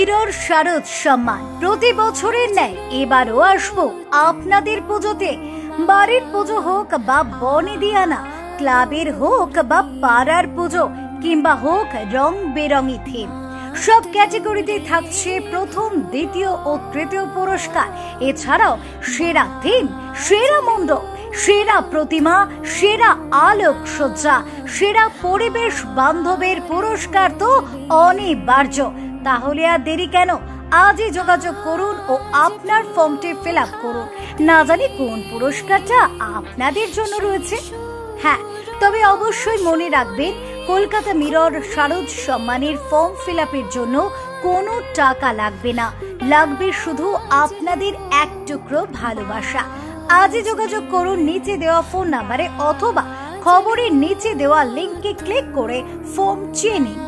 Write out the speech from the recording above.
Mirror শারদ সম্মান প্রতি বছরের ন্যায় এবারও আসবো আপনাদের পুজোতে। বাড়ির পুজো হোক বা বনেদিয়ানা, ক্লাবের হোক বা পাড়ার পুজো, কিংবা হোক রং বেরঙি থিম, সব ক্যাটাগরিতে থাকছে প্রথম, দ্বিতীয় ও তৃতীয় পুরস্কার। এছাড়াও সেরা থিম, সেরা মণ্ডপ, সেরা প্রতিমা, সেরা আলোকসজ্জা, সেরা পরিবেশ বান্ধবের পুরস্কার তো অনিবার্য। তাহলে আর দেরি কেন? আজই যোগাযোগ করুন ও আপনার ফর্মটি ফিল আপ করুন। না জানি কোন পুরস্কারটা আপনাদের জন্য রয়েছে। হ্যাঁ, তবে অবশ্যই মনে রাখবেন, কলকাতা মিরর শারদ সম্মানের ফর্ম ফিল আপের জন্য কোনো টাকা লাগবে না, লাগবে শুধু আপনাদের এক টুকরো ভালোবাসা। আজই যোগাযোগ করুন নিচে দেওয়া ফোন নাম্বারে, অথবা খবরের নিচে দেওয়া লিংকে ক্লিক করে ফর্ম চেয়ে নিন।